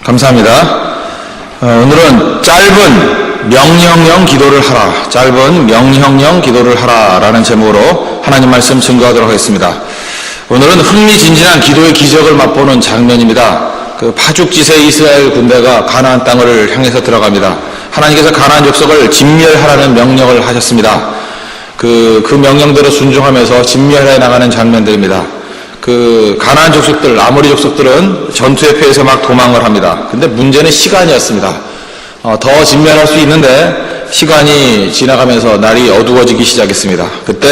감사합니다. 오늘은 짧은 명령형 기도를 하라, 짧은 명령형 기도를 하라 라는 제목으로 하나님 말씀 증거하도록 하겠습니다. 오늘은 흥미진진한 기도의 기적을 맛보는 장면입니다. 그 파죽지세 이스라엘 군대가 가나안 땅을 향해서 들어갑니다. 하나님께서 가나안 족속을 진멸하라는 명령을 하셨습니다. 그 명령대로 순종하면서 진멸해 나가는 장면들입니다. 그 가나안 족속들, 아모리 족속들은 전투에 패해서 막 도망을 합니다. 근데 문제는 시간이었습니다. 더 진멸할 수 있는데 시간이 지나가면서 날이 어두워지기 시작했습니다. 그때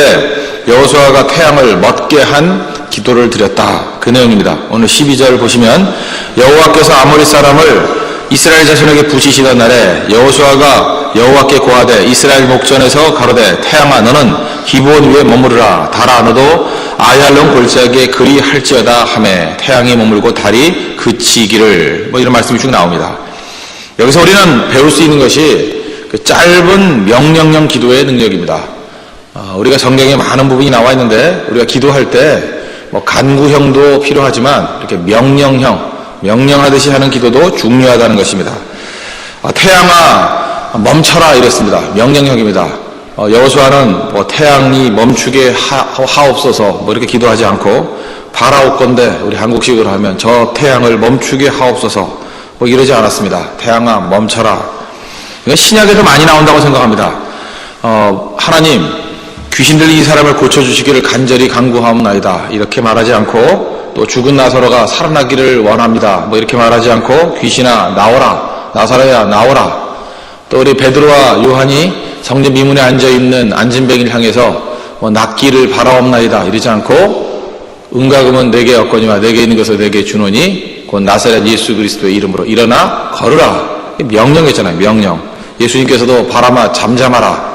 여호수아가 태양을 멎게 한 기도를 드렸다, 그 내용입니다. 오늘 12절 보시면, 여호와께서 아모리 사람을 이스라엘 자손에게 부시시던 날에 여호수아가 여호와께 고하되 이스라엘 목전에서 가로되, 태양아 너는 기브온 위에 머무르라, 달아 너도 아얄론 골짜기에 그리할지어다 하매 태양이 머물고 달이 그치기를, 이런 말씀이 쭉 나옵니다. 여기서 우리는 배울 수 있는 것이 그 짧은 명령형 기도의 능력입니다. 우리가 성경에 많은 부분이 나와 있는데 우리가 기도할 때 간구형도 필요하지만 이렇게 명령하듯이 하는 기도도 중요하다는 것입니다. 태양아 멈춰라 이랬습니다. 명령형입니다. 여호수아는 태양이 멈추게 하옵소서 이렇게 기도하지 않고, 바라옵건대 우리 한국식으로 하면 저 태양을 멈추게 하옵소서 이러지 않았습니다. 태양아 멈춰라. 신약에도 많이 나온다고 생각합니다. 하나님 귀신 들린 이 사람을 고쳐주시기를 간절히 간구하옵나이다 이렇게 말하지 않고, 또 죽은 나사로가 살아나기를 원합니다 이렇게 말하지 않고, 귀신아 나오라, 나사로야 나오라. 또 우리 베드로와 요한이 성전 미문에 앉아있는 안진뱅이를 향해서 낫기를 바라옵나이다 이러지 않고, 은과금은 내게 없거니와 내게 있는 것을 내게 주노니 곧 나사렛 예수 그리스도의 이름으로 일어나 걸으라. 명령했잖아요. 명령. 예수님께서도 바람아 잠잠하라.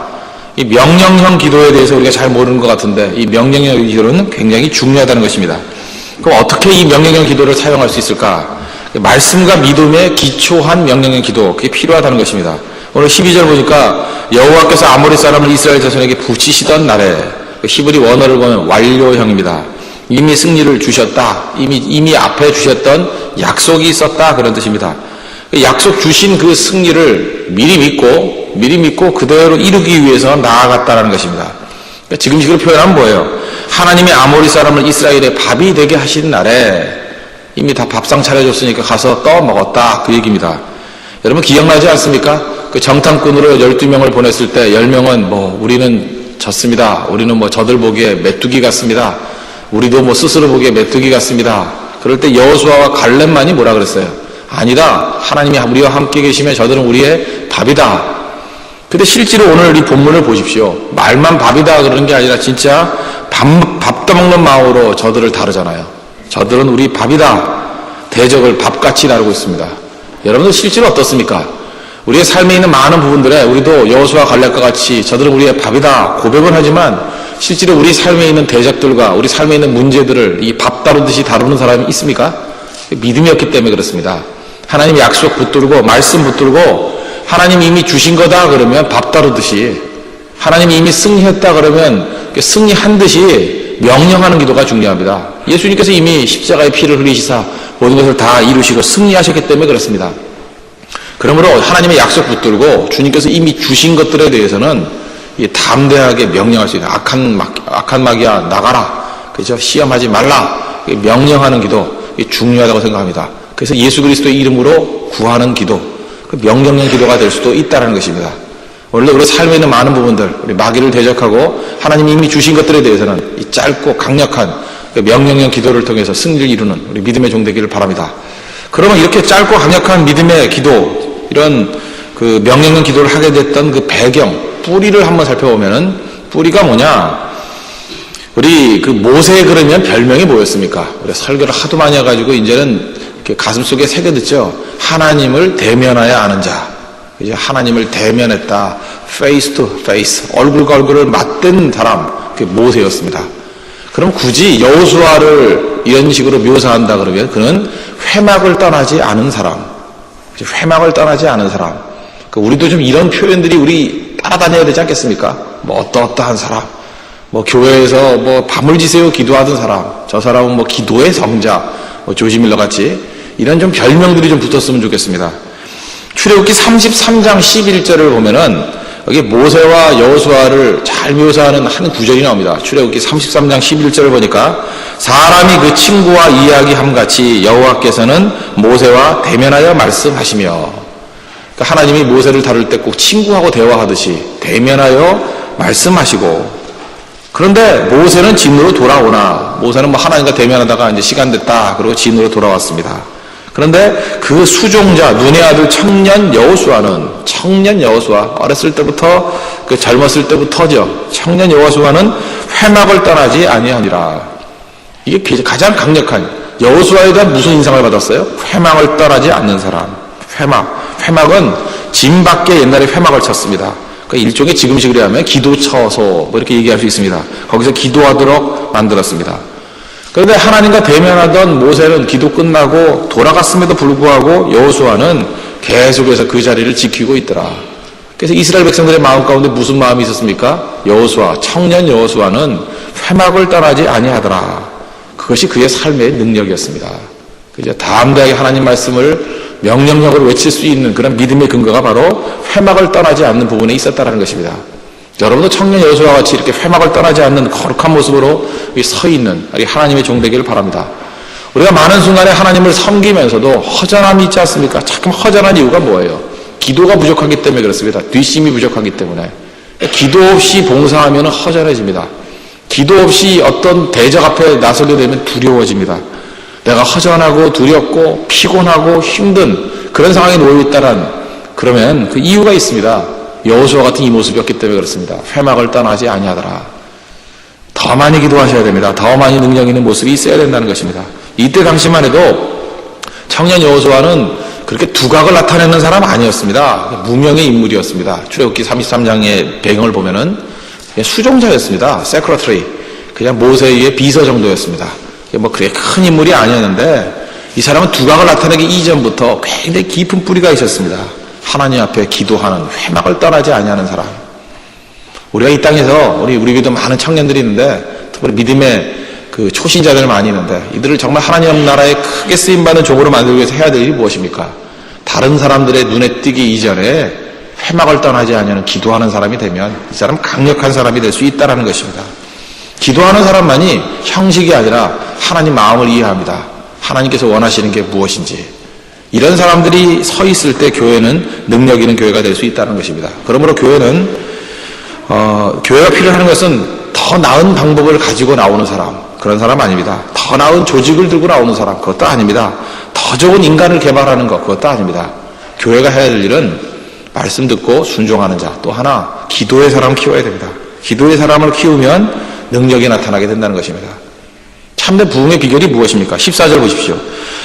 이 명령형 기도에 대해서 우리가 잘 모르는 것 같은데, 이 명령형 기도는 굉장히 중요하다는 것입니다. 그럼 어떻게 이 명령형 기도를 사용할 수 있을까? 말씀과 믿음에 기초한 명령형 기도, 그게 필요하다는 것입니다. 오늘 12절 보니까 여호와께서 아모리 사람을 이스라엘 자손에게 부치시던 날에, 히브리 원어를 보면 완료형입니다. 이미 승리를 주셨다, 이미 앞에 주셨던 약속이 있었다, 그런 뜻입니다. 약속 주신 그 승리를 미리 믿고 그대로 이루기 위해서 나아갔다는 것입니다. 지금 식으로 표현하면 뭐예요? 하나님이 아모리 사람을 이스라엘의 밥이 되게 하신 날에 이미 다 밥상 차려줬으니까 가서 떠먹었다, 그 얘기입니다. 여러분 기억나지 않습니까? 그 정탐꾼으로 12명을 보냈을 때 10명은 우리는 졌습니다, 우리는 저들 보기에 메뚜기 같습니다, 우리도 스스로 보기에 메뚜기 같습니다. 그럴 때 여호수아와 갈렙만이 뭐라 그랬어요? 아니다, 하나님이 우리와 함께 계시면 저들은 우리의 밥이다. 근데 실제로 오늘 이 본문을 보십시오. 말만 밥이다 그러는 게 아니라 진짜 밥 떠먹는 마음으로 저들을 다루잖아요. 저들은 우리 밥이다. 대적을 밥같이 다루고 있습니다. 여러분들 실제로 어떻습니까? 우리의 삶에 있는 많은 부분들에 우리도 여호수아 갈렙과 같이 저들은 우리의 밥이다 고백은 하지만, 실제로 우리 삶에 있는 대적들과 우리 삶에 있는 문제들을 이 밥 다루듯이 다루는 사람이 있습니까? 믿음이 없기 때문에 그렇습니다. 하나님 약속 붙들고 말씀 붙들고, 하나님이 이미 주신 거다 그러면 밥 다루듯이, 하나님이 이미 승리했다 그러면 승리한 듯이 명령하는 기도가 중요합니다. 예수님께서 이미 십자가의 피를 흘리시사 모든 것을 다 이루시고 승리하셨기 때문에 그렇습니다. 그러므로 하나님의 약속 붙들고 주님께서 이미 주신 것들에 대해서는 담대하게 명령할 수 있는, 악한 마귀야 나가라, 그죠? 시험하지 말라, 명령하는 기도, 중요하다고 생각합니다. 그래서 예수 그리스도의 이름으로 구하는 기도, 그 명령형 기도가 될 수도 있다는 것입니다. 원래 우리 삶에 있는 많은 부분들, 우리 마귀를 대적하고 하나님이 이미 주신 것들에 대해서는 이 짧고 강력한 명령형 기도를 통해서 승리를 이루는 우리 믿음의 종 되기를 바랍니다. 그러면 이렇게 짧고 강력한 믿음의 기도, 이런 그 명령형 기도를 하게 됐던 그 배경, 뿌리를 한번 살펴보면은, 뿌리가 뭐냐? 우리 그 모세 그러면 별명이 뭐였습니까? 우리 설교를 하도 많이 해가지고 이제는 가슴 속에 새겨듣죠. 하나님을 대면하여 아는 자. 이제 하나님을 대면했다. face to face. 얼굴과 얼굴을 맞댄 사람. 그게 모세였습니다. 그럼 굳이 여호수아를 이런 식으로 묘사한다 그러면 그는 회막을 떠나지 않은 사람. 회막을 떠나지 않은 사람. 우리도 좀 이런 표현들이 우리 따라다녀야 되지 않겠습니까? 어떠한 사람. 교회에서 밤을 지새워 기도하던 사람. 저 사람은 기도의 성자. 조지 밀러 같이 이런 좀 별명들이 좀 붙었으면 좋겠습니다. 출애굽기 33장 11절을 보면은 여기 모세와 여호수아를 잘 묘사하는 한 구절이 나옵니다. 출애굽기 33장 11절을 보니까 사람이 그 친구와 이야기함같이 여호와께서는 모세와 대면하여 말씀하시며, 그러니까 하나님이 모세를 다룰 때 꼭 친구하고 대화하듯이 대면하여 말씀하시고, 그런데 모세는 진으로 돌아오나, 모세는 뭐 하나님과 대면하다가 이제 시간 됐다 그러고 진으로 돌아왔습니다. 그런데 그 수종자 눈의 아들 청년 여호수아 어렸을 때부터 그 젊었을 때부터죠. 청년 여호수아는 회막을 떠나지 아니하니라. 이게 가장 강력한, 여호수아에 대한 무슨 인상을 받았어요? 회막을 떠나지 않는 사람. 회막은 진 밖에 옛날에 회막을 쳤습니다. 그러니까 일종의 지금식으로 하면 기도처소 뭐 이렇게 얘기할 수 있습니다. 거기서 기도하도록 만들었습니다. 그런데 하나님과 대면하던 모세는 기도 끝나고 돌아갔음에도 불구하고 여호수아는 계속해서 그 자리를 지키고 있더라. 그래서 이스라엘 백성들의 마음 가운데 무슨 마음이 있었습니까? 청년 여호수아는 회막을 떠나지 아니하더라. 그것이 그의 삶의 능력이었습니다. 그죠? 담대하게 하나님 말씀을 명령력으로 외칠 수 있는 그런 믿음의 근거가 바로 회막을 떠나지 않는 부분에 있었다는 것입니다. 여러분도 청년 여호수아와 같이 이렇게 회막을 떠나지 않는 거룩한 모습으로 서 있는 하나님의 종 되기를 바랍니다. 우리가 많은 순간에 하나님을 섬기면서도 허전함이 있지 않습니까? 자꾸 허전한 이유가 뭐예요? 기도가 부족하기 때문에 그렇습니다. 뒷심이 부족하기 때문에. 기도 없이 봉사하면 허전해집니다. 기도 없이 어떤 대적 앞에 나서게 되면 두려워집니다. 내가 허전하고 두렵고 피곤하고 힘든 그런 상황에 놓여있다란, 그러면 그 이유가 있습니다. 여호수아 같은 이 모습이었기 때문에 그렇습니다. 회막을 떠나지 아니하더라. 더 많이 기도하셔야 됩니다. 더 많이 능력 있는 모습이 있어야 된다는 것입니다. 이때 당시만 해도 청년 여호수아는 그렇게 두각을 나타내는 사람 아니었습니다. 무명의 인물이었습니다. 출애굽기 33장의 배경을 보면은 수종자였습니다. 세크러터리, 그냥 모세의 비서 정도였습니다. 뭐 그렇게 큰 인물이 아니었는데 이 사람은 두각을 나타내기 이전부터 굉장히 깊은 뿌리가 있었습니다. 하나님 앞에 기도하는, 회막을 떠나지 아니하는 사람. 우리가 이 땅에서 우리 교도 많은 청년들이 있는데, 특별히 믿음의 그 초신자들 많이 있는데, 이들을 정말 하나님 나라에 크게 쓰임받는 종으로 만들기 위해서 해야 될 일이 무엇입니까? 다른 사람들의 눈에 띄기 이전에 회막을 떠나지 아니하는 기도하는 사람이 되면 이 사람 강력한 사람이 될 수 있다는 것입니다. 기도하는 사람만이 형식이 아니라 하나님 마음을 이해합니다. 하나님께서 원하시는 게 무엇인지. 이런 사람들이 서 있을 때 교회는 능력 있는 교회가 될 수 있다는 것입니다. 그러므로 교회는 교회가 필요한 것은 더 나은 방법을 가지고 나오는 사람, 그런 사람 아닙니다. 더 나은 조직을 들고 나오는 사람, 그것도 아닙니다. 더 좋은 인간을 개발하는 것, 그것도 아닙니다. 교회가 해야 될 일은 말씀 듣고 순종하는 자, 또 하나 기도의 사람을 키워야 됩니다. 기도의 사람을 키우면 능력이 나타나게 된다는 것입니다. 참된 부흥의 비결이 무엇입니까? 14절 보십시오.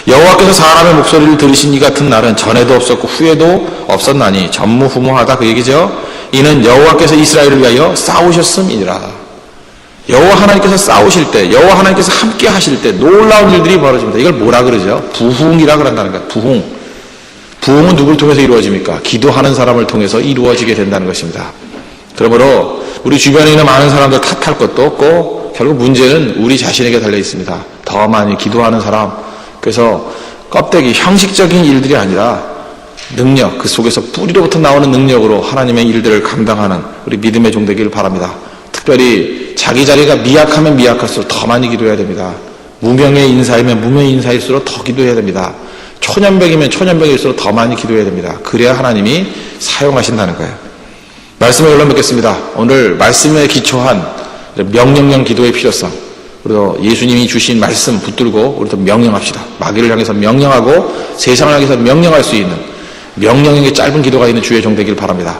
여호와께서 사람의 목소리를 들으신 이 같은 날은 전에도 없었고 후에도 없었나니 전무후무하다, 그 얘기죠. 이는 여호와께서 이스라엘을 위하여 싸우셨음이니라. 여호와 하나님께서 싸우실 때, 여호와 하나님께서 함께 하실 때 놀라운 일들이 벌어집니다. 이걸 뭐라 그러죠? 부흥이라 그런다는 거예요. 부흥은 누굴 통해서 이루어집니까? 기도하는 사람을 통해서 이루어지게 된다는 것입니다. 그러므로 우리 주변에 있는 많은 사람들 탓할 것도 없고, 결국 문제는 우리 자신에게 달려 있습니다. 더 많이 기도하는 사람, 그래서 껍데기, 형식적인 일들이 아니라 능력, 그 속에서 뿌리로부터 나오는 능력으로 하나님의 일들을 감당하는 우리 믿음의 종 되기를 바랍니다. 특별히 자기 자리가 미약하면 미약할수록 더 많이 기도해야 됩니다. 무명의 인사이면 무명의 인사일수록 더 기도해야 됩니다. 초년병이면 초년병일수록 더 많이 기도해야 됩니다. 그래야 하나님이 사용하신다는 거예요. 말씀을 열로 맺겠습니다. 오늘 말씀에 기초한 명령형 기도의 필요성, 그리고 예수님이 주신 말씀 붙들고 우리도 명령합시다. 마귀를 향해서 명령하고 세상을 향해서 명령할 수 있는 명령형의 짧은 기도가 있는 주의 종 되길 바랍니다.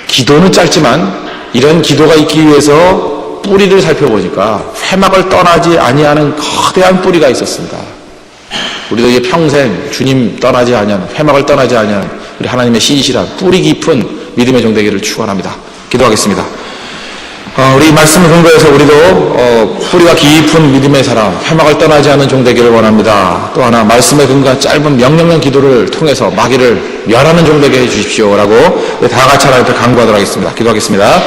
기도는 짧지만 이런 기도가 있기 위해서 뿌리를 살펴보니까 회막을 떠나지 아니하는 거대한 뿌리가 있었습니다. 우리도 이제 평생 주님 떠나지 아니하는, 회막을 떠나지 아니하는 우리 하나님의 신실한 뿌리 깊은 믿음의 종 되기를 축원합니다. 기도하겠습니다. 우리 말씀을 근거해서 우리도 뿌리가 깊은 믿음의 사람, 회막을 떠나지 않는 종 되기를 원합니다. 또 하나 말씀에 근거한 짧은 명령형 기도를 통해서 마귀를 멸하는 종 되게 해주십시오 라고 다 같이 하나님 앞에 간구하도록 하겠습니다. 기도하겠습니다.